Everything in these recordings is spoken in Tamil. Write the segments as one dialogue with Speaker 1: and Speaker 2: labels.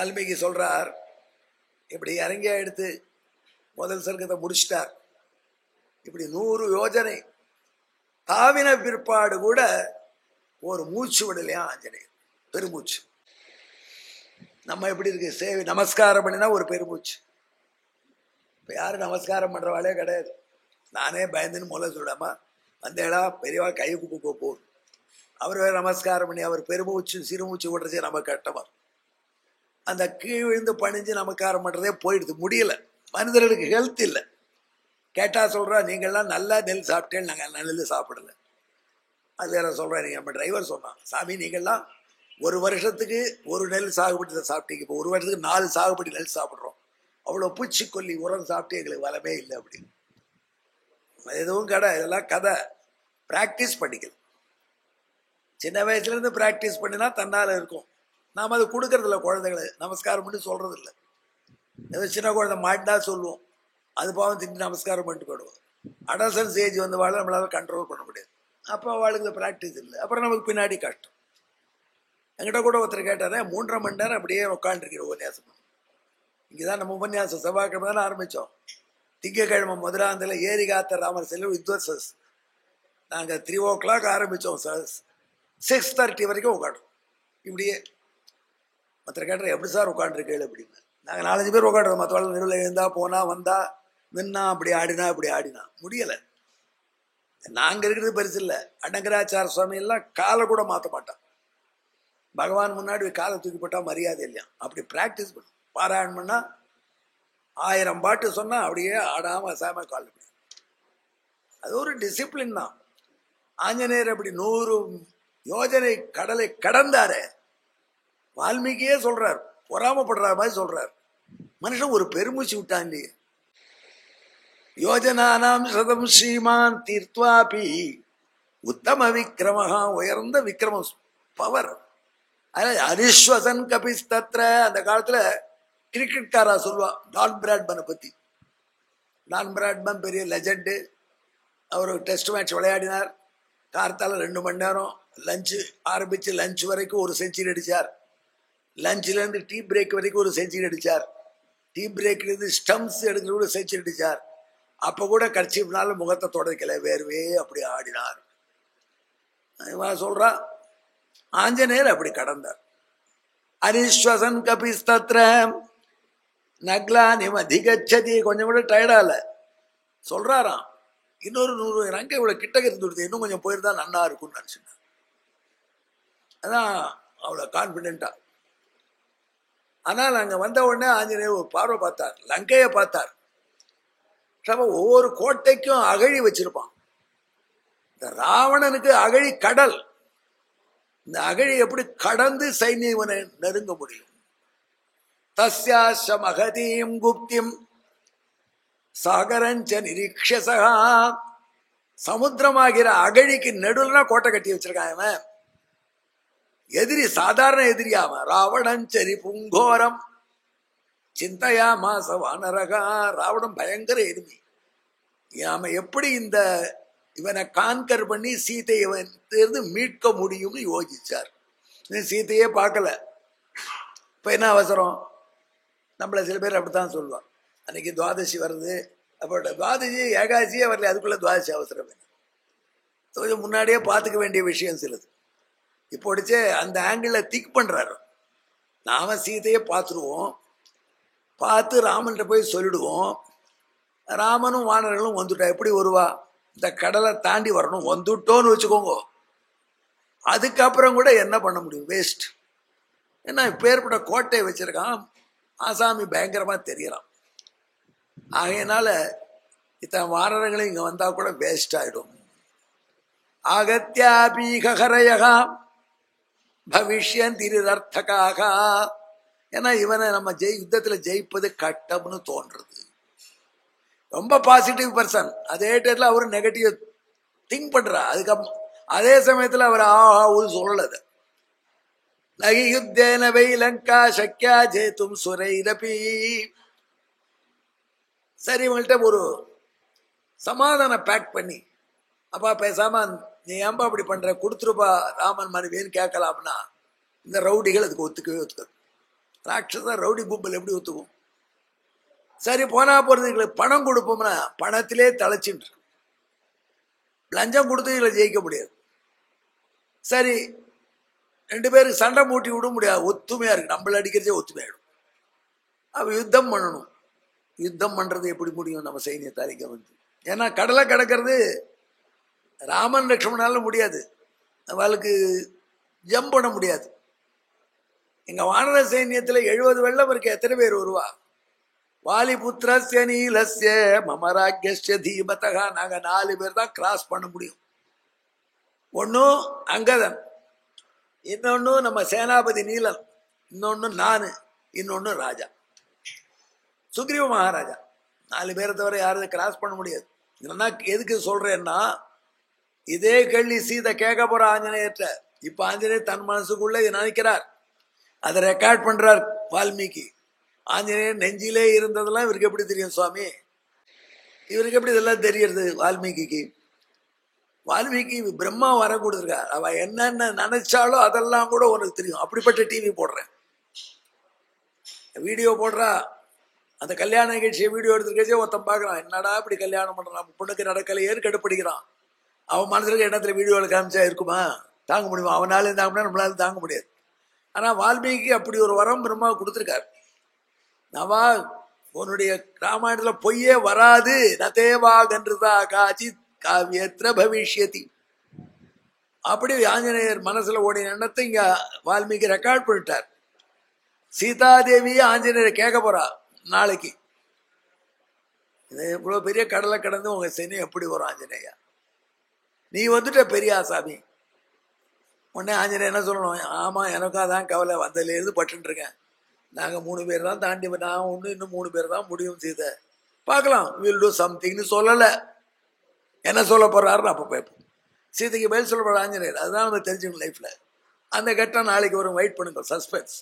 Speaker 1: வால்மீகி சொல்றார், இப்படி இறங்கியா எடுத்து முதல் சர்க்கத்தை முடிச்சிட்டார். இப்படி 100 யோஜனை தாவின பிற்பாடு கூட ஒரு மூச்சு விடலையா ஆஞ்சநேயர், பெருமூச்சு. நம்ம எப்படி இருக்கு, சேவை நமஸ்காரம் பண்ணினா ஒரு பெருமூச்சு. இப்ப யாரும் நமஸ்காரம் பண்றவாளே கிடையாது. நானே பயந்துன்னு மூல சொல்லாமா வந்தேடா பெரியவா கை குப்பு போர், அவர் வேற நமஸ்காரம் பண்ணி அவர் பெருமூச்சு சிறுமூச்சு விடுறதே நம்ம கட்டமா. அந்த கீழ் விழுந்து பணிஞ்சு நமஸ்காரம் பண்றதே போயிடுது, முடியல. மனிதர்களுக்கு ஹெல்த் இல்லை. கேட்டா சொல்றா, நீங்கள்லாம் நல்லா நெல் சாப்பிட்டேன், நாங்கள் நெல் சாப்பிடல. அது வேற சொல்றேன். நீங்க நம்ம டிரைவர் சொன்னான், சாமி நீங்கள்லாம் ஒரு வருஷத்துக்கு ஒரு நெல் சாகுபடி சாப்பிட்டீங்க, இப்போ ஒரு வருஷத்துக்கு 4 சாகுபடி நெல் சாப்பிட்றோம். அவ்வளோ பூச்சிக்கொல்லி உரம் சாப்பிட்டு எங்களுக்கு வளமே இல்லை அப்படின்னு. எதுவும் கடை, இதெல்லாம் கதை. பிராக்டிஸ் பண்ணிக்கல. சின்ன வயசுலேருந்து பிராக்டிஸ் பண்ணினா தன்னால் இருக்கும். நாம் அது கொடுக்கறதில்ல குழந்தைகளை, நமஸ்காரம் பண்ணி சொல்றது இல்லை. ஏதோ சின்ன குழந்தை மாட்டினா சொல்லுவோம், அது பாவம் திட்டு நமஸ்காரம் பண்ணிட்டு போயிடுவோம். அடல்சன்ஸ் ஏஜ் வந்து வாழ நம்மளால கண்ட்ரோல் பண்ண முடியாது. அப்போ அவளுக்கு ப்ராக்டிஸ் இல்லை, அப்புறம் நமக்கு பின்னாடி கஷ்டம். என்கிட்ட கூட ஒருத்தர் கேட்டாரே, 3.5 மணி நேரம் அப்படியே உட்காந்துருக்கிற உபன்யாசம். இங்கே தான் நம்ம உபன்யாசம் செவ்வாய்க்கிழமை தானே ஆரம்பித்தோம். திங்கக்கிழமை மதுராந்தில் ஏரி காத்த ராமர் செல்வம் வித்வசஸ். நாங்கள் 3 o'clock ஆரம்பித்தோம் சார், 6:30 வரைக்கும் உட்காண்டோம். இப்படியே மற்ற கேட்டார், எப்படி சார் உட்காந்துருக்கேள் அப்படின்னு. நாங்கள் 4-5 பேர் உட்காடுறோம். மற்றவாள் நிறுவனம் எழுந்தா போனா வந்தா நின்னா அப்படி ஆடினா இப்படி ஆடினா முடியலை. நாங்கள் இருக்கிறது பெருசு இல்லை. அடங்கராச்சார சுவாமி எல்லாம் காலை கூட மாற்ற மாட்டான். பகவான் முன்னாடி காலை தூக்கி போட்டால் மரியாதை இல்லையா. அப்படி பிராக்டிஸ் பண்ணும். பாராயணம் பண்ணா 1000 பாட்டு சொன்னா அப்படியே ஆடாம அசாம கால். அது ஒரு டிசிப்ளின் தான். ஆஞ்சநேயர் அப்படி 100 யோஜனை கடலை கடந்தாரு. வால்மீகியே சொல்றார், பொறாமப்படுற மாதிரி சொல்றார். மனுஷன் ஒரு பெருமூச்சு விட்டான் இல்லையே. யோஜனானாம் சதம் ஸ்ரீமான் தீர்த்வாபி உத்தம விக்ரமஹா, உயர்ந்த விக்ரமம், பவர். அரிஸ்வசன் கபிஸ்தத்ர. அந்த காலத்துல கிரிக்கெட்காரா சொல்லுவா டான் பிராட்மனை பத்தி. டான் பிராட்மன் பெரிய லெஜண்டு. அவர் டெஸ்ட் மேட்ச் விளையாடினார். கார்த்தால 2 மணி நேரம் லஞ்சு ஆரம்பிச்சு லஞ்ச் வரைக்கும் ஒரு செஞ்சுரி அடிச்சார். லஞ்சிலேருந்து டீ பிரேக் வரைக்கும் ஒரு செஞ்சுரி அடித்தார். டீ பிரேக்லேருந்து ஸ்டம்ப்ஸ் எடுக்கிற கூட செஞ்சுரி அடித்தார். அப்போ கூட கர்ச்சீப்னால முகத்தை தொடக்கல, வேர்வே அப்படி ஆடினார். சொல்றா, ஆஞ்சநேயர் அப்படி கடந்தார். அரிஸ்வசன் கபிஸ்தத்ர நக்லானிம் அதிகச்சதி. கொஞ்சம் கூட டயர்டால சொல்றாராம், இன்னொரு 100 ரங்க இவ்வளோ கிட்டக்க இருந்து இன்னும் கொஞ்சம் போயிருந்தா நன்னா இருக்கும்னு நினச்சிருந்தார். அதான் அவ்வளோ கான்ஃபிடென்ட்டா. ஆனால் அங்கே வந்த உடனே ஆஞ்சநேயர் ஒரு பார்வை பார்த்தார், லங்கையை பார்த்தார். ஒவ்வொரு கோட்டைக்கும் அகழி வச்சிருப்பான். இந்த ராவணனுக்கு அகழி கடல். இந்த அகழி எப்படி கடந்து சைன்யவனை நெருங்க முடியும்? தஸ்யாச மகதீம் குப்திம் சாகரஞ்ச நிரீக்ஷசா. சமுத்திரமாகிற அகழிக்கு நடுவுலனா கோட்டை கட்டி வச்சிருக்கான் அவன். எதிரி சாதாரண எதிரியாம ராவணஞ்சரி புங்கோரம் சிந்தையா மாச வானரகா. ராவணன் பயங்கர எதிரி. நாம எப்படி இந்த இவனை கான்கர் பண்ணி சீதையை மீட்க முடியும்னு யோசிச்சார். சீதையே பார்க்கல. இப்ப என்ன அவசரம்? நம்மள சில பேர் அப்படித்தான் சொல்லுவான், அன்னைக்கு துவாதசி வருது, அப்போ துவாதசி ஏகாதசியே வரல, அதுக்குள்ள துவாதசி அவசரம் என்ன? கொஞ்சம் முன்னாடியே பார்த்துக்க வேண்டிய விஷயம் சிலது. இப்போடிச்சே அந்த ஆங்கிள் திங்க் பண்றாரு. நாம சீதையை பார்த்துருவோம், பார்த்து ராமன்கிட்ட போய் சொல்லிடுவோம். ராமனும் வானர்களும் வந்துட்டா எப்படி வருவா? இந்த கடலை தாண்டி வரணும். வந்துட்டோன்னு வச்சுக்கோங்க, அதுக்கப்புறம் கூட என்ன பண்ண முடியும்? வேஸ்ட். ஏன்னா இப்பேற்பட்ட கோட்டையை வச்சிருக்கான், ஆசாமி பயங்கரமா தெரியறான். ஆகையினால இத்தனை வானரங்களும் இங்க வந்தா கூட வேஸ்ட் ஆயிடும். ஆகத்யாபீகரயகா பவிஷ்யந்திரர்த்தகாக. ஏன்னா இவனை நம்ம யுத்தத்துல ஜெயிப்பது கட்டம்னு தோன்றது. ரொம்ப பாசிட்டிவ் பர்சன். அதே டேட்ல அவரு நெகட்டிவ் திங்க் பண்றா. அதுக்கப்புறம் அதே சமயத்துல அவர் ஆஹாவுன்னு சொல்லல. நகி யுத்தேன வை லங்கா சக்கியா ஜெயித்தும் சுரைரபி. சரி, இவங்கள்ட்ட ஒரு சமாதான பேக் பண்ணி, அப்பா பேசாம நீ ஏன்பா அப்படி பண்ற, கொடுத்துருப்பா ராமன் மனைவின்னு கேட்கலாம்னா இந்த ரவுடிகள் அதுக்கு ஒத்துக்கவே ஒத்துக்க. ராட்சச ரவுடி கும்பல் எப்படி ஒத்துக்கும்? சரி போனா போறதுங்களுக்கு பணம் கொடுப்போம்னா பணத்திலே தலைச்சுட்டு லஞ்சம் கொடுத்து இதில் ஜெயிக்க முடியாது. சரி 2 பேருக்கு சண்டை மூட்டி விட முடியாது, ஒத்துமையா இருக்கு, நம்மள அடிக்கிறதே ஒத்துமையாயிடும். அப்ப யுத்தம் பண்ணணும். யுத்தம் பண்றது எப்படி முடியும் நம்ம சைன்யத்தாரிக்க வந்து? ஏன்னா கடலை கிடக்கிறது ராமன் லட்சுமணால முடியாது, அவளுக்கு ஜம்ப் பண்ண முடியாது. எங்க வானர சைன்யத்துல 70 வெள்ளம் இருக்கு, எத்தனை பேர் வருவா? வாலிபுத்திரஸ்ய நீலஸ்ய மமராக்யஸ்ய தீமதகா, நாங்க 4 பேர் தான் கிராஸ் பண்ண முடியும். ஒன்னும் அங்கதன், இன்னொன்னு நம்ம சேனாபதி நீலன், இன்னொன்னு நானு, இன்னொன்னு ராஜா சுக்ரீவ மகாராஜா. 4 பேரை தவிர யாரும் கிராஸ் பண்ண முடியாது. இதெல்லாம் எதுக்கு சொல்றேன்னா, இதே கேள்வி சீதை கேட்க போற ஆஞ்சநேயர்கிட்ட. இப்ப ஆஞ்சநேயர் தன் மனசுக்குள்ள நினைக்கிறார், அதை ரெக்கார்ட் பண்றார் வால்மீகி. ஆஞ்சநேயர் நெஞ்சிலே இருந்ததெல்லாம் இவருக்கு எப்படி தெரியும் சுவாமி? இவருக்கு எப்படி இதெல்லாம் தெரியறது வால்மீகிக்கு? வால்மீகி பிரம்மா வர கொடுத்துருக்கார், அவ என்னென்ன நினைச்சாலோ அதெல்லாம் கூட உனக்கு தெரியும். அப்படிப்பட்ட டிவி போடுறேன், வீடியோ போடுறா. அந்த கல்யாண நிகழ்ச்சியை வீடியோ எடுத்துருக்கே ஒருத்தன் பார்க்குறான், என்னடா இப்படி கல்யாணம் பண்ணுறான், பொண்ணுக்கு நடக்கலையேன்னு கடுப்படிக்கிறான். அவன் மனசுக்கு எண்ணத்தில் வீடியோவில் காமிச்சா இருக்குமா? தாங்க முடியுமா? அவனாலும் தாங்க முடியாது, நம்மளால தாங்க முடியாது. ஆனால் வால்மீகி அப்படி ஒரு வரம் பிரம்மா கொடுத்துருக்காரு. நவா உன்னுடைய ராமாயணத்தில் பொய்யே வராது, நதேவா கன்றுதா காச்சித் காவியத்திர பவிஷ்யதி. அப்படி ஆஞ்சநேயர் மனசுல ஓடின எண்ணத்தை இங்க வால்மீகி ரெக்கார்ட் பண்ணிட்டார். சீதாதேவி ஆஞ்சநேயரை கேட்க போறா நாளைக்கு, இவ்வளவு பெரிய கடலை கடந்து உங்க சைன்யம் எப்படி வரும் ஆஞ்சநேயா? நீ வந்துட்ட பெரிய ஆசாமி. உடனே ஆஞ்சநேயர் என்ன சொல்லணும்? ஆமா எனக்கும் அதான் கவலை, வந்ததுலேருந்து பட்டு இருக்கேன். நாங்க 3 பேர் தான் தாண்டி, நான் ஒண்ணு இன்னும் 3 பேர் தான் முடியும் சீதை, பார்க்கலாம், வில் டூ சம்திங்னு சொல்லலை. என்ன சொல்ல போறாருன்னு அப்ப பார்ப்போம். சீதைக்கு பதில் சொல்ல போற ஆஞ்சநேயர், அதுதான் நம்ம தெரிஞ்சுக்கணும் லைஃப்ல. அந்த கட்டம் நாளைக்கு வரும், வெயிட் பண்ணுங்க, சஸ்பென்ஸ்.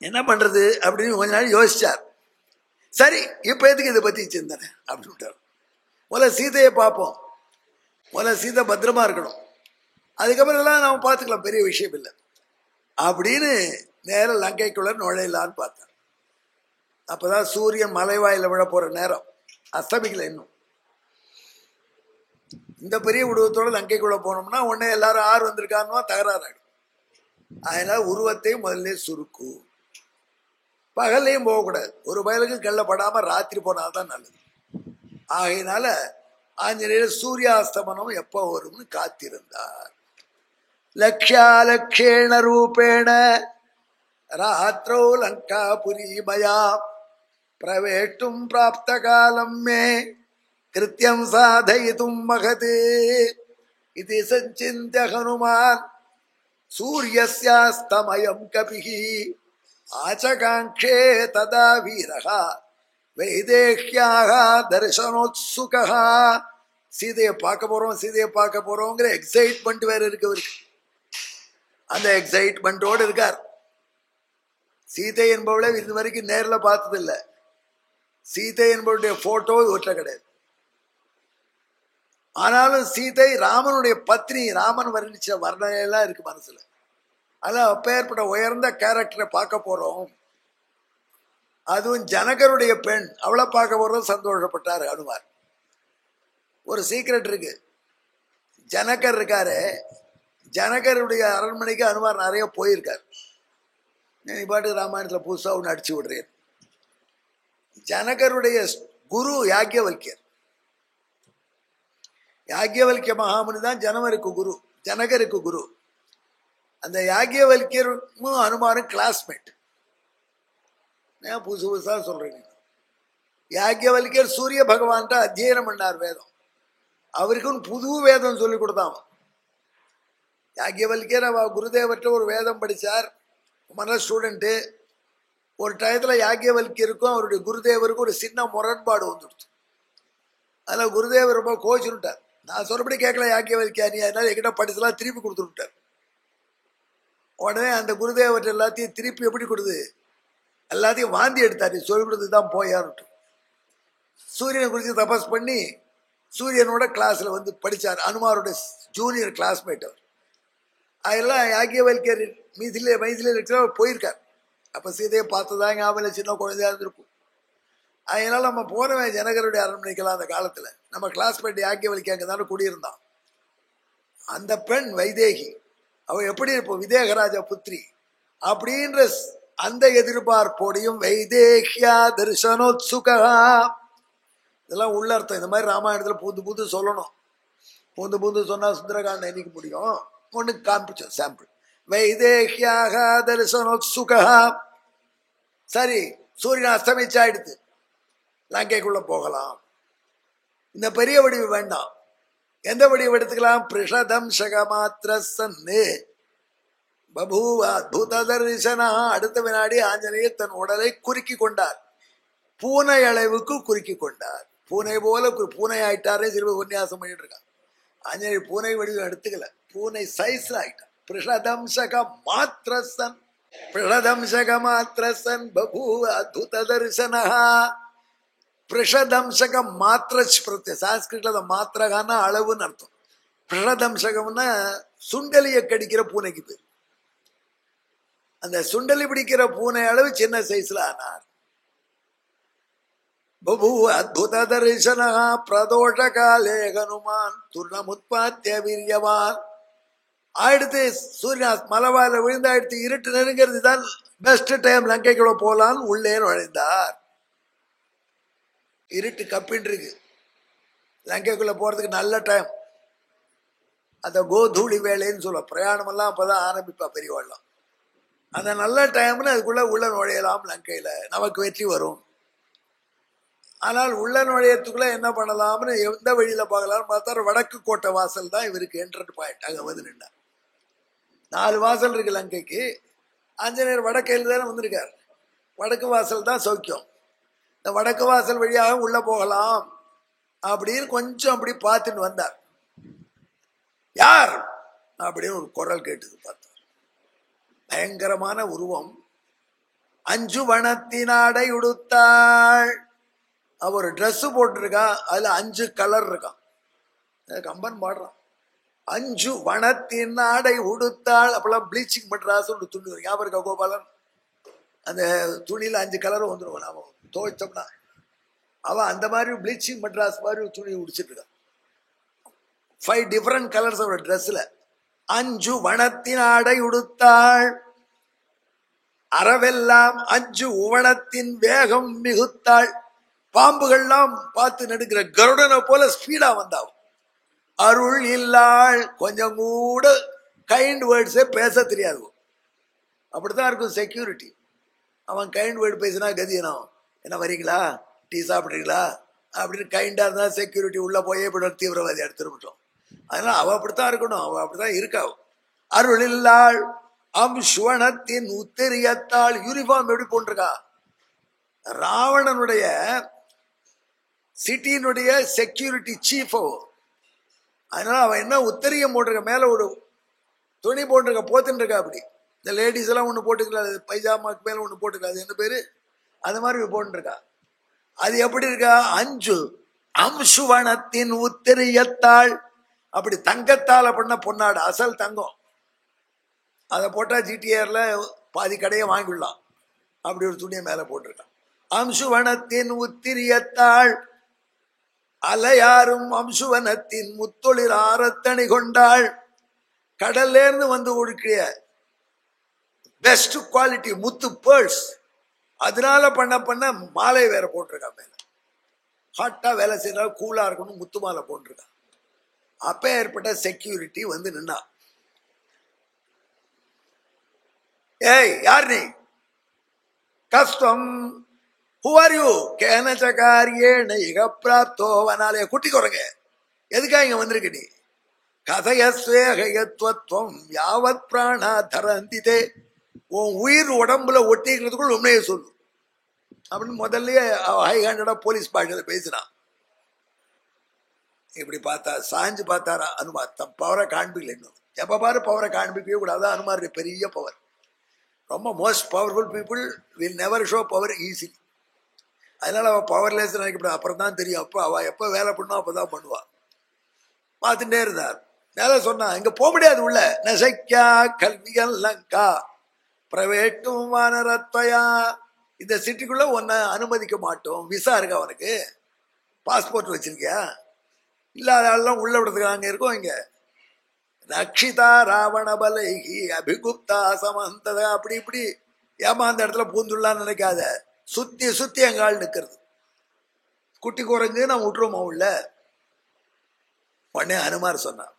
Speaker 1: என்ன பண்றது அப்படின்னு கொஞ்ச நாள் யோசிச்சார். சரி இப்ப எதுக்கு இதை பத்தி சிந்தனை அப்படின்னு விட்டார். முதல்ல சீதையை பார்ப்போம், முதல்ல சீதை பத்திரமா இருக்கணும், அதுக்கப்புறம் எல்லாம் நாம பார்த்துக்கலாம், பெரிய விஷயம் இல்லை அப்படின்னு நேரம் லங்கைக்குள்ள நுழையலான்னு பார்த்தார். அப்பதான் சூரியன் மலைவாயில விழ போற நேரம், அஸ்தமிக்கல இன்னும். இந்த பெரிய உருவத்தோட லங்கைக்குள்ள போனோம்னா உடனே எல்லாரும் ஆறு வந்திருக்காருன்னா தகராறாடும். அதனால உருவத்தை முதல்ல சுருக்கு, பகல்லையும் போகக்கூடாது, ஒரு பயலுக்கும் கள்ளப்படாம ராத்திரி போனால்தான் நல்லது. ஆகையினால ஆஞ்சநேயர் சூரியாஸ்தமனம் எப்ப வரும்னு காத்திருந்தார். லக்ஷாலக்ஷேண ரூபேண ராத்திரோ லங்காபுரி மயா பிரவேஷ்டும் பிராப்த காலம் மே கிருத்தியம் சாதயிதும் மகத் இது சஞ்சிந்த்ய ஹனுமான் சூரியஸ்யாஸ்தமயம் கபிஹி ஆச்சகாங்க்ஷே ததா வீரஹா வைதேஹ்யாக தர்சனோத்சுகா. சீதையை பார்க்க போறோம், சீதையை பார்க்க போறோங்கிற எக்ஸைட்மெண்ட் வேற இருக்கு அவருக்கு. அந்த எக்ஸைட்மெண்டோடு இருக்கார். சீதை என்பவளை இது வரைக்கும் நேரில் பார்த்தது இல்லை. சீதை என்பவருடைய போட்டோ இவற்ற கிடையாது. ஆனாலும் சீதை ராமனுடைய பத்னி, ராமன் வர்ணிச்ச வர்ணனையெல்லாம் இருக்கு மனசுல. அதான் அப்பேற்பட்ட உயர்ந்த கேரக்டரை பார்க்க போறோம். அதுவும் ஜனகருடைய பெண், அவளை பார்க்க போறோம் சந்தோஷப்பட்டார் ஹனுமார். ஒரு சீக்ரெட் இருக்கு, ஜனகர் இருக்காரு, ஜனகருடைய அரண்மனைக்கு ஹனுமார் நிறைய போயிருக்கார். நீ பாட்டு ராமாயணத்துல புதுசா ஒன்று அடிச்சு விடுறேன். ஜனகருடைய குரு யாக்ஞவல்யர், யாக்ஞவல்ய மகாமுனி தான் ஜனகருக்கு குரு, ஜனகருக்கு குரு. அந்த யாக்ஞவல்யரும் ஹனுமானும் கிளாஸ்மேட். நான் புதுசு புதுசா சொல்றேன். யாக்ஞவல்யர் சூரிய பகவான்கிட்ட அத்தியனம் பண்ணார் வேதம், அவருக்கும் புது வேதம் சொல்லி கொடுத்தான். யாக்ஞவல்யர் அவ குருதேவர்கிட்ட ஒரு வேதம் படிச்சார், மன ஸ்டூடெண்ட்டு. ஒரு டயத்துல யாக்ஞவல்யருக்கும் அவருடைய குருதேவருக்கும் ஒரு சின்ன முரண்பாடு வந்துடுச்சு. அதனால குருதேவர் ரொம்ப கோச்சுட்டார். நான் சொல்றபடி கேட்கல யாக்ஞவல்யா, நீ அதனால என்கிட்ட படிச்சலாம் திருப்பி கொடுத்துட்டார். உடனே அந்த குருதேவர் எல்லாத்தையும் திருப்பி எப்படி கொடுது, எல்லாத்தையும் வாந்தி எடுத்தார். சொல்லி கொடுத்து தான் போயான்னு. சூரியனை குறித்து தபஸ் பண்ணி சூரியனோட கிளாஸ்ல வந்து படிச்சார். அனுமாரோட ஜூனியர் கிளாஸ்மேட் அவர். அதெல்லாம் யாக்கியவல்யர் மைதிலே போயிருக்கார். அப்ப சீதையை பார்த்ததான் ஞாபகம், சின்ன குழந்தையா இருந்திருக்கும். அதனால நம்ம போறவன் ஜனகருடைய அரண்மனைக்கெல்லாம் அந்த காலத்துல நம்ம கிளாஸ்மேட் யாக்கியவல்கி அங்கதானே குடியிருந்தான். அந்த பெண் வைதேகி, அவ எப்படி இருப்போம், விதேகராஜா புத்திரி அப்படின்ற அந்த எதிர்பார்ப்போடையும் வைதேகியா தரிசனோத்சுகா, இதெல்லாம் உள்ள அர்த்தம். இந்த மாதிரி ராமாயணத்துல பூந்து பூந்து சொல்லணும். பூந்து பூந்து சொன்னா சுந்தரகாண்டம் எண்ணிக்க முடியும். ஒண்ணு காமிச்சோம் சாம்பிள். வைதேகியாக தரிசனோத்சுகா. சரி, சூரியன் அஸ்தமிச்சாயிடுது, லங்கைக்குள்ள போகலாம். இந்த பெரிய வடிவு வேண்டாம், எந்த வடிவு எடுத்துக்கலாம்? பிருஷதம்சக மாத்திர சன்னு பபூவ அத்புத தரிசனா. அடுத்த வினாடி ஆஞ்சநேயர் தன் உடலை குறுக்கி கொண்டார், பூனை அளவுக்கு குறுக்கி கொண்டார். பூனை போல பூனை ஆயிட்டாரே சிறுவ உன்னியாசம் பண்ணிட்டு இருக்கான். ஆஞ்சநேயர் பூனை வடிவம் எடுத்துக்கல, பூனை சைஸ்ல ஆயிட்டான். பிருஷதம்சக மாத்திரசன், பிருஷதம்சக மாத்திரசன் பபூவ அத்புத தரிசனா. பிருஷதம்சக மாத்திர பிரத்ய, சான்ஸ்கிரிட்ல மாத்திரகான அளவுன்னு அர்த்தம். பிருஷதம்சகம்னா சுண்டலிய கடிக்கிற பூனைக்கு பேர். அந்த சுண்டலி பிடிக்கிற பூனை அளவு சின்ன சைஸ்ல ஆனார். பபூவ அத்புத தரிசனா பிரதோஷ காலே ஹனுமான் துர்ணமுத்பாத்திய வீரியவான். ஆயிடுத்து சூரியன் மலவால விழுந்தாயிடுத்து, இருட்டு நெருங்கிறது தான் பெஸ்ட் டைம், லங்கைக்குள்ள போலான்னு உள்ளே நுழைந்தார். இருட்டு கப்பின்னு இருக்கு, லங்கைக்குள்ள போறதுக்கு நல்ல டைம். அந்த கோதூளி வேலைன்னு சொல்லுவோம், பிரயாணம் எல்லாம் அப்பதான் ஆரம்பிப்பா பெரியவாள்லாம். அந்த நல்ல டைம்னு அதுக்குள்ள உள்ள நுழையலாம், லங்கையில நமக்கு வெற்றி வரும். ஆனால் உள்ள நுழையத்துக்குள்ள என்ன பண்ணலாம்னு எந்த வழியில பார்க்கலாம்னு பார்த்தா வடக்கு கோட்டை வாசல் தான் இவருக்கு என்ட்ரன்ட் பாயிண்ட். அங்க வந்து நின்றார். 4 வாசல் இருக்கு லங்கைக்கு. ஆஞ்சநேயர் வடக்கையில் தானே வந்திருக்கார், வடக்கு வாசல் தான் சௌக்கியம். இந்த வடக்கு வாசல் வழியாக உள்ள போகலாம் அப்படின்னு கொஞ்சம் அப்படி பார்த்துட்டு வந்தார். யார் அப்படின்னு ஒரு குரல் கேட்டது. பார்த்தார், பயங்கரமான உருவம், 5 வனத்தினாடை உடுத்தாள். அவர் ட்ரெஸ் போட்டிருக்கா, அதுல 5 கலர் இருக்கான். கம்பன் பாடுறான், 5 வனத்தின் ஆடை உடுத்தாள். அப்பெல்லாம் பிளீச்சிங் பண்றாசு ஒரு துணி வரும், ஞாபகம் இருக்கா கோபாலன்? அந்த துணியில 5 கலரும் வந்துடும், நாம துவைச்சோம்னா. அவன் அந்த மாதிரி பிளீச்சிங் மெட்ராஸ் மாதிரி ஒரு துணி உடிச்சிட்டு இருக்கான். 5 டிஃபரெண்ட் கலர்ஸ் அவரோட ட்ரெஸ்ல. 5 வனத்தின் ஆடை உடுத்தாள், அறவெல்லாம் 5 உவனத்தின் வேகம் மிகுத்தாள். பாம்புகள்லாம் பார்த்து நடுக்கிற கருடனை போல ஸ்பீடா வந்தாவும். அருள் இல்லாள், கொஞ்சம் கூட கைண்ட் வேர்ட்ஸே பேச தெரியாது. அப்படித்தான் இருக்கும் செக்யூரிட்டி. அவன் கைண்ட் வேர்டு பேசினா கதியனா, என்ன வரீங்களா, டீ சாப்பிட்றீங்களா அப்படின்னு கைண்டா இருந்தா செக்யூரிட்டி உள்ள போய் இப்படி தீவிரவாதி எடுத்துருட்டோம். அதனால அவ அப்படித்தான் இருக்கணும், அவ அப்படித்தான் இருக்கா. அருள் இல்லாள் அம்சுவனத்தின் உத்தரியத்தாள். யூனிஃபார்ம் எப்படி போட்டிருக்கா? ராவணனுடைய சிட்டியினுடைய செக்யூரிட்டி சீஃப். அதனால அவன் என்ன உத்தரியம் போட்டிருக்க, மேல ஒரு துணி போட்டிருக்க, போத்துன்னு இருக்கா. அப்படி இந்த லேடிஸ் எல்லாம் ஒண்ணு போட்டுக்கலாம், பைஜாமாக்கு மேல ஒண்ணு போட்டுக்கலாம், அது என்ன பேரு, அது மாதிரி போட்டுருக்கா. அது எப்படி இருக்கா? 5 அம்சுவனத்தின் உத்தரியத்தாள். அப்படி தங்கத்தால பண்ண பொன்னாடு, அசல் தங்கம். அதை போட்டா ஜிடிஆர்ல பாதி கடையை வாங்கிடலாம். அப்படி ஒரு துணியை மேல போட்டிருக்கான். அம்சுவனத்தின் உத்திரியத்தாள், அலையாரும் அம்சுவனத்தின் முத்தொழில் ஆரத்தணி கொண்டாள். கடல்ல இருந்து வந்து ஒடுக்கிய பெஸ்ட் குவாலிட்டி முத்து பேர்ஸ், அதனால பண்ண மாலை வேற போட்டிருக்கா. மேல ஹாட்டா வேலை செய்யறா, கூலா இருக்கணும், முத்து மாலை போட்டிருக்கா. அப்ப ஏற்பட்ட செக்யூரிட்டி வந்து நின்னா, ஏய் யார் நீ, கஷ்டம், who are you, கேனச்சகாரியேன இக பிராப்தோ வனாலய. குட்டி குரங்க, எதுக்காக இங்க வந்திருக்க நீ? கதையஸ்வேகயத்வத்வம் யாவத் பிராணா தரந்திதே. உன் உயிர் உடம்புல ஒட்டிக்கிறதுக்குள்ள உண்மையை சொல்லு அப்படின்னு முதல்லயே ஹை ஹேண்டடா போலீஸ் பாஷையில பேசினான். இப்படி பார்த்தா சாஞ்சு பார்த்தாரா அனுமார், தம் பவரை காண்பிக்கல. இன்னும் எப்ப பாரு பவரை காண்பிக்கவே கூடாது. அனுமாருடைய பெரிய பவர். ரொம்ப most powerful people will never show power easily. அதனால அவள் பவர்லெஸ் நினைக்கப்படாது. அப்புறம் தான் தெரியும், அப்போ அவள் எப்போ வேலை பண்ணுவா அப்போதான் பண்ணுவா. பார்த்துட்டே இருந்தார். மேல சொன்னா இங்க போக முடியாது உள்ள. நசைக்கா கல்விகள் லங்கா பிரவேட்டும் வானரத்வயா, இந்த சிட்டிக்குள்ள உன்னை அனுமதிக்க மாட்டோம். விசா இருக்கா உனக்கு? பாஸ்போர்ட் வச்சிருக்கியா? இல்லாத ஆள்லாம் உள்ள விடுறதுக்கு அங்க இருக்கோம். இங்க ரக்ஷிதா ராவண பலைகி அபிகுப்தா சமந்தத, அப்படி இப்படி ஏமாந்த இடத்துல பூந்துள்ளான்னு நினைக்காத. சுத்தி சுத்தி எங்க ஆள் நிக்கிறது. குட்டி குரங்கு நான் விட்டுருவோமா உள்ள? உடனே அனுமார் சொன்னான்,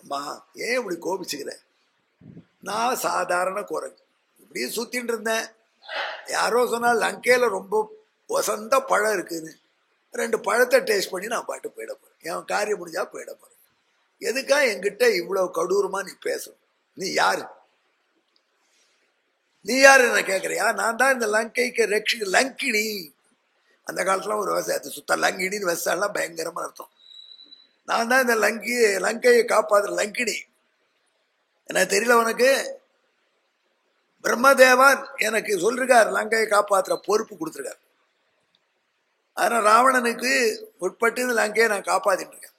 Speaker 1: அம்மா ஏன் இப்படி கோபிச்சுக்கிற? நான் சாதாரண குரங்கு இப்படி சுத்தின்னு இருந்தேன். யாரோ சொன்னா லங்கையில ரொம்ப வசந்த பழம் இருக்குன்னு 2 பழத்தை டேஸ்ட் பண்ணி நான் பாட்டு போயிட போறேன். என் காரியம் முடிஞ்சா போயிட போறேன். எதுக்கா என்கிட்ட இவ்வளவு கடூரமா நீ பேசணும்? நீ யாரு? நீ யாரு என்ன கேட்கறியா? நான் தான் இந்த லங்கைக்கு ரட்சிக்க லங்கினி. அந்த காலத்துல ஒரு விவசாயத்தை சுத்த லங்கினின்னு விவசாயம்லாம் பயங்கரமா அர்த்தம். நான் தான் இந்த லங்கையை காப்பாத்துற லங்கினி. என்ன தெரியல உனக்கு? பிரம்மதேவன் எனக்கு சொல்லிருக்காரு, லங்கையை காப்பாத்துற பொறுப்பு கொடுத்துருக்காரு. அதனால ராவணனுக்கு உட்பட்டு இந்த லங்கையை நான் காப்பாத்திட்டு இருக்கேன்.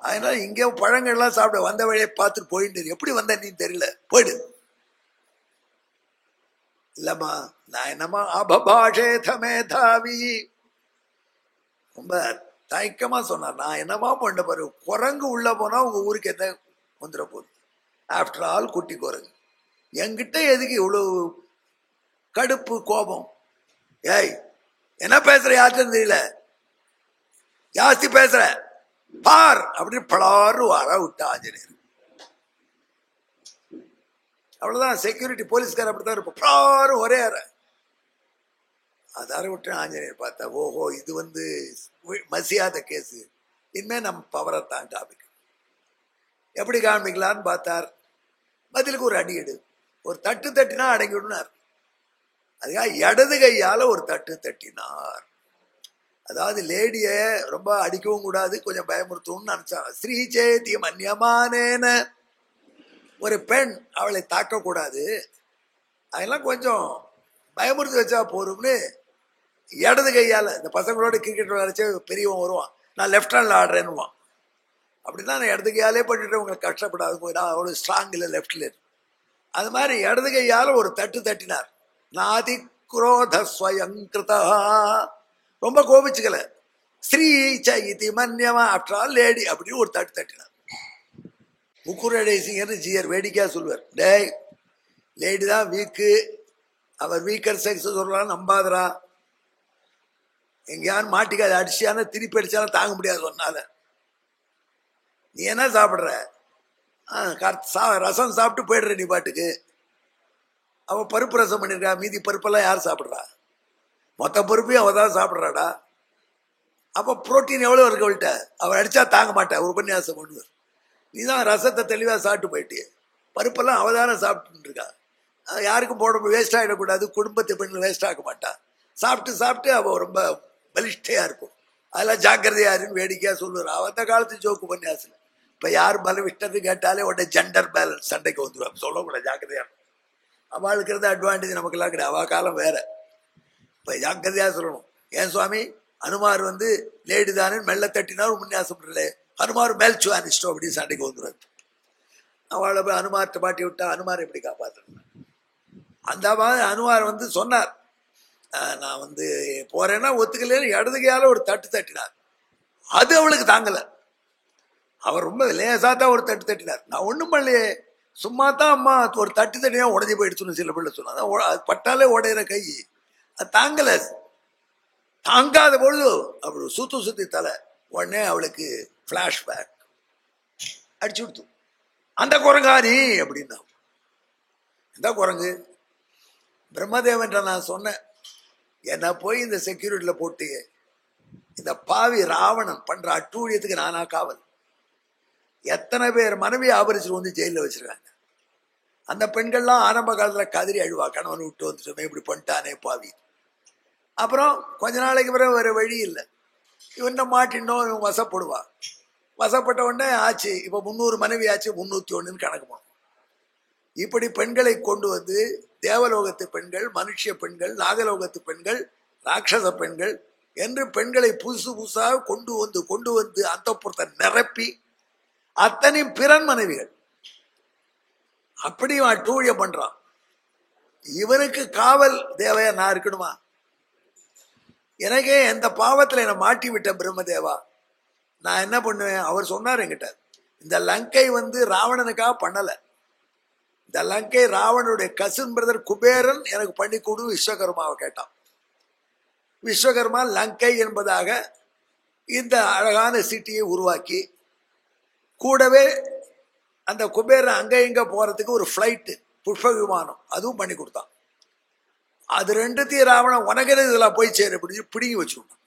Speaker 1: அதனால இங்கே பழங்கள்லாம் சாப்பிட வந்த வழியை பார்த்துட்டு போயிட்டு, எப்படி வந்த நீ தெரியல, போயிடு. இல்லம்மா நான் என்னம்மா அபபாஷேத மேதாவி, ரொம்ப தயக்கமா சொன்னார். நான் என்னமா பண்ண பாரு, குரங்கு உள்ள போனா உங்க ஊருக்கு என்ன வந்துட போகுது? ஆஃப்டர் ஆல் குட்டி குரங்கு. என்கிட்ட எதுக்கு இவ்வளவு கடுப்பு கோபம்? ஏய் என்ன பேசுற? யாருன்னு தெரியல, ஜாஸ்தி பேசுற பார் அப்படின்னு பலாறு வர விட்டா ஆஞ்சநேயர். அவ்வளவுதான். செக்யூரிட்டி போலீஸ்கார அப்படித்தான் இருப்போம், பலாறு ஒரே அற. அதார விட்டு ஆஞ்சநேயர் பார்த்தா, ஓஹோ இது மசியாத கேஸு, இனிமே நம்ம பவரை தான் காமிக்கணும். எப்படி காமிக்கலான்னு பார்த்தார். பதிலுக்கு ஒரு அடி எடு, ஒரு தட்டு தட்டினா அடங்கி விடுனார். அதுக்காக இடது கையால ஒரு தட்டு தட்டினார். அதாவது லேடிய ரொம்ப அடிக்கவும் கூடாது, கொஞ்சம் பயமுறுத்தவும் நினைச்சாங்க. ஸ்ரீ சேத்தியம் அந்நியமானேன, ஒரு பெண் அவளை தாக்க கூடாது, அதெல்லாம் கொஞ்சம் பயமுறுத்தி வச்சா போரும்னு இடது கையால. இந்த பசங்களோட கிரிக்கெட் விளையாடிச்சு பெரியவன் வருவான், நான் லெஃப்ட் ஹேண்ட்ல ஆடுறேன்னுவான். அப்படின்னா நான் இடது கையாலே பண்ணிட்டு உங்களுக்கு கஷ்டப்படாது, அவ்வளவு ஸ்ட்ராங் இல்லை லெஃப்ட்ல. அது மாதிரி இடது கையால ஒரு தட்டு தட்டினார். நாதி குரோத ஸ்வயங்கிருதா, ரொம்ப கோபிச்சுக்கல. ஸ்ரீ சைதி மன்யமா, ஆஃப்டர் ஆல் லேடி அப்படின்னு ஒரு தட்டு தட்டினார். முக்குரடேசிங்கன்னு ஜியர் வேடிக்கையா சொல்லுவார், டேய் லேடி தான் வீக்கு, அவர் வீக்கர் செக்ஸ் சொல்றான்னு நம்பாதரா. எங்கேயாவது மாட்டிக்காது, அடிச்சியான திருப்பி அடிச்சாலும் தாங்க முடியாது ஒன்னால. நீ என்ன சாப்பிட்ற? ரசம் சாப்பிட்டு போயிடுற நீ பாட்டுக்கு. அவன் பருப்பு ரசம் பண்ணிருக்கா, மீதி பருப்பெல்லாம் யார் சாப்பிட்றா? மொத்த பருப்பையும் அவ தான் சாப்பிட்றாடா. அப்போ புரோட்டீன் எவ்வளோ இருக்கு அவள்கிட்ட? அவள் அடிச்சா தாங்க மாட்டேன், ஒரு உபன்யாசம் பண்ணுவார். நீ தான் ரசத்தை தெளிவாக சாப்பிட்டு போயிட்டியே, பருப்பெல்லாம் அவதானே சாப்பிட்டு இருக்கா. யாருக்கும் போட வேஸ்ட் ஆகிடக்கூடாது, குடும்பத்தை பெண்கள் வேஸ்ட் ஆக மாட்டா. சாப்பிட்டு சாப்பிட்டு அவள் ரொம்ப பலிஷ்டையா இருக்கும். அதெல்லாம் ஜாக்கிரதையாருன்னு வேடிக்கையா சொல்லுவார். அந்த காலத்து ஜோக்கு உபன்யாசம். இப்போ யார் பலவிஷ்டன்னு கேட்டாலே உடனே ஜெண்டர் பேலன்ஸ் சண்டைக்கு வந்துடுவாங்க. சொல்லக்கூடாது, ஜாக்கிரதையா. அவளுக்கு இருந்த அட்வான்டேஜ் நமக்கெல்லாம் கிடையாது, அவள் காலம் வேற. இப்போ ஜாக்கிரதையா சொல்லணும். ஏன் சுவாமி அனுமார் லேடி தானே மெல்ல தட்டினார் உபன்யாசம் பண்ணல, அனுமார் மேல் சுவானிஷ்டம் அப்படின்னு சண்டைக்கு வந்துடுவார். அவளை போய் அனுமார்ட்ட பாட்டி விட்டா அனுமார் எப்படி காப்பாற்றணும்? அந்த மாதிரி அனுமார் சொன்னார், நான் போறேன்னா ஒத்துக்கல. இடது கையால ஒரு தட்டு தட்டினார். அது அவளுக்கு தாங்கல. அவர் ரொம்ப லேசா தான் ஒரு தட்டு தட்டினார். நான் ஒண்ணும் பண்ணலையே, சும்மா தான் அம்மா ஒரு தட்டு தட்டினா உடஞ்சி போயிடுச்சுன்னு சில பிள்ளை சொன்னா, பட்டாலே உடையிற கை அது தாங்கல. தாங்காத பொழுது அப்படி சுத்தி தலை. உடனே அவளுக்கு பிளாஷ்பேக் அடிச்சு விடுத்து. அந்த குரங்காரி அப்படின்னா, இந்த குரங்கு பிரம்மதேவன் நான் சொன்னேன், என்ன போய் இந்த செக்யூரிட்டியில போட்டு இந்த பாவி ராவணன் பண்ற அட்டூழியத்துக்கு நானா காவல்? எத்தனை பேர் மனைவியை ஆபரிச்சு ஜெயிலில் வச்சிருக்காங்க. அந்த பெண்கள்லாம் ஆரம்ப காலத்துல கதறி அழுவா, கணவன் விட்டு வந்துட்டோமே இப்படி பண்ணிட்டானே பாவி. அப்புறம் கொஞ்ச நாளைக்கு பிறகு வேற வழி இல்லை, இவன் மாட்டினோம், இவன் வசப்படுவா. வசப்பட்ட உடனே ஆச்சு, இப்ப 300 மனைவி ஆச்சு, 301 கணக்கு போனோம். இப்படி பெண்களை கொண்டு தேவலோகத்து பெண்கள், மனுஷ பெண்கள், நாகலோகத்து பெண்கள், ராட்சச பெண்கள் என்று பெண்களை புதுசு புதுசாக கொண்டு வந்து அந்தப்புறத்தை நிரப்பி அத்தனையும் பிறன் மனைவிகள். அப்படி டூழிய பண்றான். இவனுக்கு காவல் தேவையா நான் இருக்கணுமா? எனக்கே எந்த பாவத்துல என்னை மாட்டி விட்ட பிரம்மதேவா, நான் என்ன பண்ணுவேன்? அவர் சொன்னார் என்கிட்ட, இந்த லங்கை ராவணனுக்காக பண்ணல. இந்த லங்கை ராவணனுடைய கசின் பிரதர் குபேரன் எனக்கு பண்ணி கொடு விஸ்வகர்மாவை கேட்டான். விஸ்வகர்மா லங்கை என்பதாக இந்த அழகான சிட்டியை உருவாக்கி, கூடவே அந்த குபேரன் அங்க இங்க போறதுக்கு ஒரு பிளைட்டு, புஷ்ப விமானம், அதுவும் பண்ணி கொடுத்தான். அது ரெண்டுத்தையும் ராவணன் உனக்கு இதெல்லாம் போய் சேர பிடிங்கி வச்சுருந்தான்.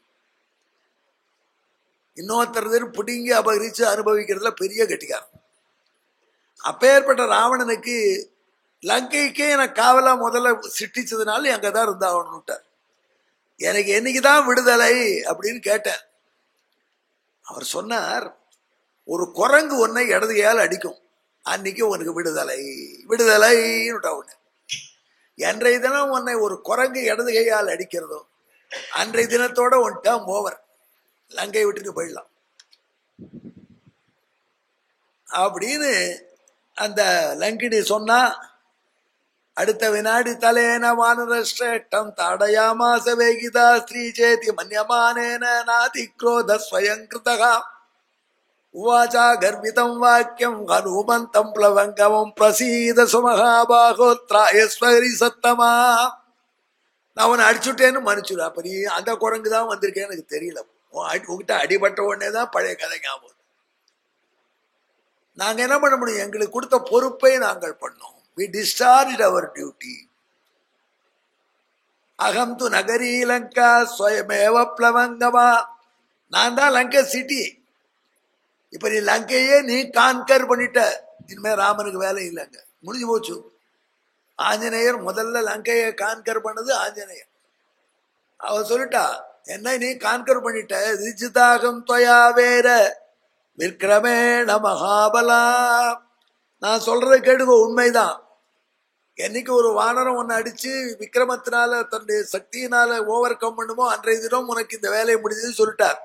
Speaker 1: இன்னொருத்தர் பிடிங்கி அபகரிச்சு அனுபவிக்கிறதுல பெரிய கட்டிக்காரன். அப்பேற்பட்ட ராவணனுக்கு லங்கைக்கே எனக்கு காவலா முதல்ல சிட்டிச்சதுனால அங்கதான் இருந்தாகணும் விட்டார். எனக்கு என்னைக்குதான் விடுதலை அப்படின்னு கேட்டேன். அவர் சொன்னார், ஒரு குரங்கு உன்னை இடது கையால் அடிக்கும், அன்னைக்கு உனக்கு விடுதலை விடுதலைன்னு. அன்றைய தினம் உன்னை ஒரு குரங்கு இடது கையால் அடிக்கிறதோ அன்றைய தினத்தோட ஒன் டேர்ம் ஓவர், லங்கை விட்டுட்டு போயிடலாம் அப்படின்னு அந்த லங்கினி சொன்னா. அடுத்த வினாடி தலையன வானரஷ்டம் தாடயாமாச வேகிதா ஸ்ரீ சேதி மன்யமானேன நாதி க்ரோத ஸ்வயங்கிருதகா உவாச்சா கர்விதம் வாக்கியம் ஹனுமந்தம் பிளவங்கமம் பிரசீத சுமகாபாகோத்ராயஸ்வரி சத்தமா. நான் உன்னை அடிச்சுட்டேன்னு மன்னிச்சுடு. அப்ப நீ அந்த குரங்கு தான் வந்திருக்கேன்னு எனக்கு தெரியல. உங்ககிட்ட அடிபட்ட உடனே தான் பழைய கதை ஞாபகம். நாங்க என்ன பண்ண முடியும்? எங்களுக்கு கொடுத்த பொறுப்பை நாங்கள் பண்ணோம். We discharged our duty. அகம் து நகரி லங்கா ஸ்வயமேவ பிளவங்கமா. நான் தான் லங்கா சிட்டி. இப்ப நீ லங்கையே நீ கான்கர் பண்ணிட்ட. இனிமே ராமனுக்கு வேலை இல்லைங்க, முடிஞ்சு போச்சு. ஆஞ்சநேயர் முதல்ல லங்கையை கான்கர் பண்ணது ஆஞ்சநேயர். அவர் சொல்லிட்டா, என்ன நீ கான்கர் பண்ணிட்ட, ரிஜிதாகம் தொயா வேற விக்ரமேண மகாபலா. நான் சொல்றதை கேட்டுக்கோ, உண்மைதான். என்னைக்கு ஒரு வானரம் ஒன்னு அடிச்சு விக்ரமத்தினால தன்னுடைய சக்தியினால ஓவர் கம் பண்ணுமோ அன்றைய தினம் உனக்கு இந்த வேலையை முடிஞ்சதுன்னு சொல்லிட்டார்.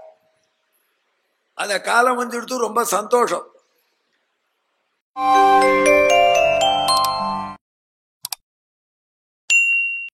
Speaker 1: அந்த காலம் வந்துடுத்து, ரொம்ப சந்தோஷம்.